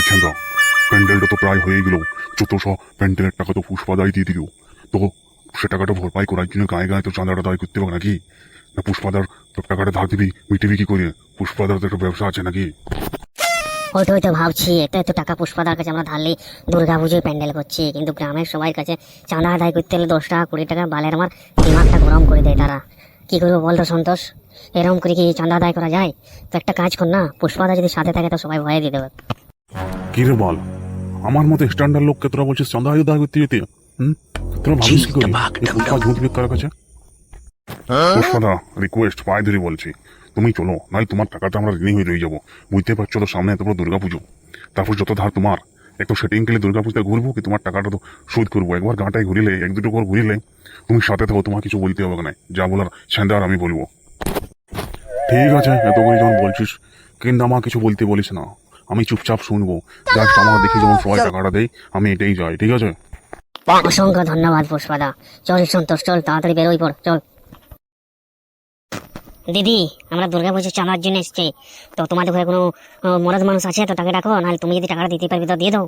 ছেন্দা, প্যান্ডেলটা তো প্রায় হয়ে গেল। যত সব প্যান্ডেলের টাকা তো পুষ্পাদাই দিয়ে দিল। তো সে টাকাটা ভরপাই করার জন্য গায়ে গায়ে তো চাঁদাটা দায় করতে হবে নাকি? না পুষ্পাদার টাকাটা ধার দিবি, মিটিবি কি করে? পুষ্পাদার তো একটা ব্যবসা আছে নাকি? ওই তো ভাবছি, এত এত টাকা পুষ্পাদার কাছে আমরা ধারলি দুর্গা পুজোয় প্যান্ডেল করছি, কিন্তু গ্রামের সবাই কাছে চাঁদা আদায় করতে হলে 10 টাকা 20 টাকা বালের আমার দিমাগটা গরম করে দেয় তারা। কি করবো বলতো সন্তোষ, এরকম করে কি চাঁদা আদায় করা যায়? তো একটা কাজ কর না, পুষ্পাদা যদি সাথে থাকে তো সবাই ভয়ে দিয়ে দেবে। কি রে বল, আমার মতো স্ট্যান্ডার্ড লোককে তোরা বলছিস চাঁদা আদায় করতে যেতে? তোরা ভাবিস কি করি পুষ্পা ঝুঁক কার কাছে? পুষ্পাদা, রিকোয়েস্ট পায়ে ধরে বলছি, তুমি চলো, নাই তোমার টাকাটা আমরা ঋণী হয়ে রয়ে যাবো। বুঝতে পারছো তো, সামনে এত বড় দুর্গাপুজো, তারপর যত ধার তোমার, একটু সেটিং খেলে দুর্গাপুজোতে ঘুরবো কি তোমার টাকাটা তো শোধ করবো। একবার গাঁটায় ঘুরিলে, এক দুটো করে ঘুরিলে তুমি সাথে থাকো, তোমার কিছু বলতে হবে না, যা বলার সেন্দার আমি বলবো। ঠিক আছে, এত করে যখন বলছিস, কিন্তু আমার কিছু বলতে বলিস না, আমি চুপচাপ শুনবো। জাস্ট আমার দেখি যখন সবাই টাকাটা দেয় আমি এটাই যাই, ঠিক আছে? অসংখ্য ধন্যবাদ পুষ্পাদা। চল সন্তোষ, চল তাড়াতাড়ি বেরোই পড়, চল। দিদি, আমরা দুর্গা পুজোর চাঁদার জন্য এসছি, তো তোমাদের ঘরে কোনো মরদ মানুষ আছে তো তাকে ডাকো, নাহলে তুমি যদি টাকাটা দিতে পারবে তো দিয়ে দাও।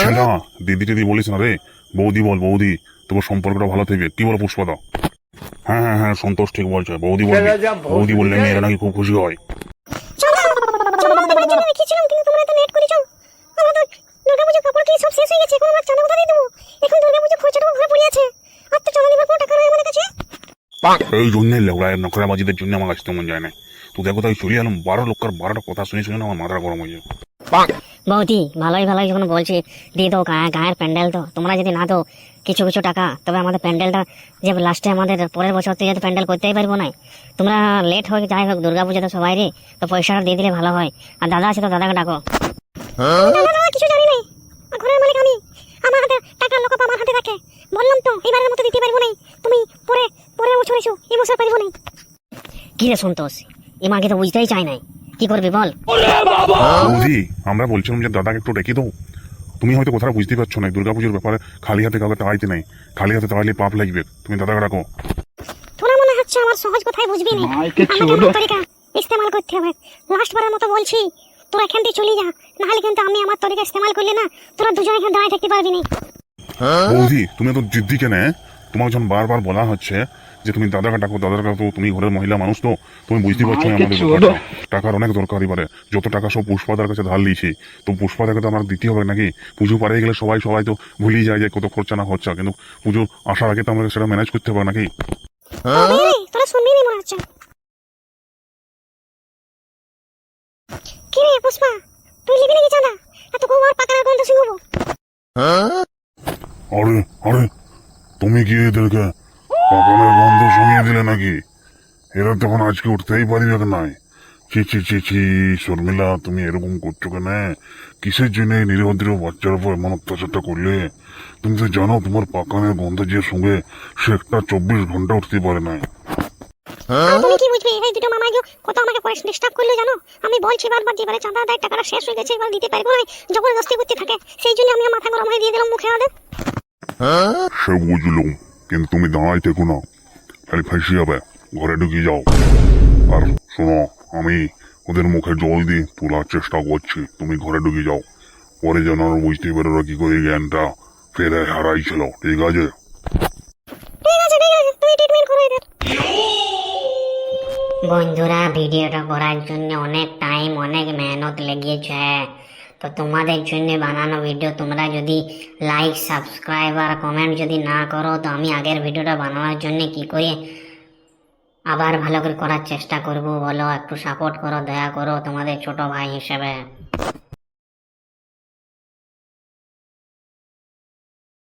ছেলে, দিদি টিদি বলিস না রে, বৌদি বল, বৌদি, তোমার সম্পর্কটা ভালো থাকবে। কি বলো পুষ্পাদা? হ্যাঁ হ্যাঁ হ্যাঁ, সন্তোষ ঠিক বলছে, বৌদি বলবি। বৌদি বললে মেয়েরা নাকি খুব খুশি হয়। এই জন্য লেউড়ায় নকরাবাজিদের জন্য আমার আসতে মন যায় না। তুই দেখো তাই চলে এলাম, 12 লোকের 12টা কথা শুনে শুনে আমার মাথা গরম হয়ে যায়। বৌদি, ভালোই ভালোই যখন বলছি দিয়ে দাও, গায়ের প্যান্ডেল তো তোমরা যদি না দাও কিছু কিছু টাকা, তবে আমাদের প্যান্ডেলটা যে লাস্টে আমাদের পরের বছর থেকে তো প্যান্ডেল করতেই পারবো না। তোমরা লেট হোক যাই হোক, দুর্গাপূজাতে সবাই রে তো পয়সাটা দিয়ে দিলে ভালো হয়। আর দাদা আছে তো দাদাকে ডাকো। কিছু জানি নাই, ঘরের মালিক আমি, আমার হাতে টাকা লোক আমার হাতে থাকে। বললাম তো এবারের মতো দিতে পারবো না, তুমি পরের বছর এসো, এই বছর পারবো না। কি রে সন্তোষ, এমাকে তো বুঝতেই চাই নাই, কি করবি বল? বৌদি, আমরা বলছিলাম যে দাদাকে একটু ডেকে দাও। তুমি হয়তো কথাটা বুঝতে পারছো না, দুর্গাপুজোর ব্যাপারে খালি হাতে কাউকে তাড়াইতে নাই, খালি হাতে তাড়াইলে পাপ লাগবে। তুমি দাদাকে ডাকো। তোরা মনে হচ্ছে আমার সহজ কথাই বুঝবি না, আমাকে তরিকা ইস্তেমাল করতে হবে। লাস্ট বারের মতো বলছি, তোরা এখান থেকে চলে যা, নাহলে কিন্তু আমি আমার তরিকা ইস্তেমাল করলে না, তোরা দুজন এখানে দাঁড়িয়ে থাকতে পারবি না। বৌদি, তুমি তো জিদ্দি কেন? তোমার যখন বারবার বলা হচ্ছে যে তুমি দাদাকে ডাকো, দাদাকে ডাকো, তুমি ঘরের মহিলা মানুষ তো, তুমি বুঝতে পারছো না আমাদের ব্যাপারটা। টাকার অনেক দরকার এবারে, যত টাকা সব পুষ্পাদার কাছে ধার লিয়েছি, তো পুষ্পাদাকে তো আমার দিতে হবে নাকি? পুজো পারে গেলে সবাই সবাই তো ভুলেই যায় যে কত খরচা না খরচা, কিন্তু পুজো আসার আগে তো আমাকে সেটা ম্যানেজ করতে হবে নাকি? তোরা শুনবি না মনে হচ্ছে। কি রে পুষ্পা, তুই লিবি নাকি চাঁদা? এত খুব আর পাকার গন্ধ শুনবো। আরে আরে, তুমি কি এদেরকে পাকানের গন্ধ শুনিয়ে দিলে নাকি? এরা তখন আজকে উঠতেই পারিবে নাই। ছি ছি ছি ছি, শর্মিলা, তুমি এরকম করছো কেন? কিসের জন্য এই নিরীহ বাচ্চার উপর এমন অত্যাচারটা করলে? তুমি তো জানো তোমার পাকানের গন্ধ যে সঙ্গে সে একটা 24 ঘন্টা উঠতে পারে নাই। তুমি কি বুঝবে, এই দুটো মামাই কত আমাকে পয়সা ডিস্টার্ব করলো জানো? আমি বলছি বারবার যে এবারে চাঁদা আদায় টাকাটা শেষ হয়ে গেছে, এবার দিতে পারবো না, জবরদস্তি করতে থাকে, সেই জন্য আমি মাথা গরম হয়ে দিয়ে দিলাম মুখে ওদের। সে বুঝলুম, কিন্তু তুমি দাঁড়াই থেকো না, খালি ফাঁসি যাবে। ঘরে ঢুকে যাও। আর শোনো, আমি ওদের মুখে জল দিয়ে তোলার চেষ্টা করছি, তুমি ঘরে ঢুকে যাও। পরে যেন আর বুঝতে পারো ওরা কি করে জ্ঞানটা ফেরে হারাইছিল, ঠিক আছে? তুই ট্রিটমেন্ট করে দে। বন্ধুরা, ভিডিওটা করার জন্য অনেক টাইম অনেক মেহনত লেগেছে, তো তোমাদের জন্য বানানো ভিডিও। তোমরা যদি লাইক সাবস্ক্রাইব আর কমেন্ট যদি না করো, তো আমি আগের ভিডিওটা বানানোর জন্য কি করে আবার ভালো করে করার চেষ্টা করব বলো? একটু সাপোর্ট করো, দয়া করো, তোমাদের ছোট ভাই হিসেবে।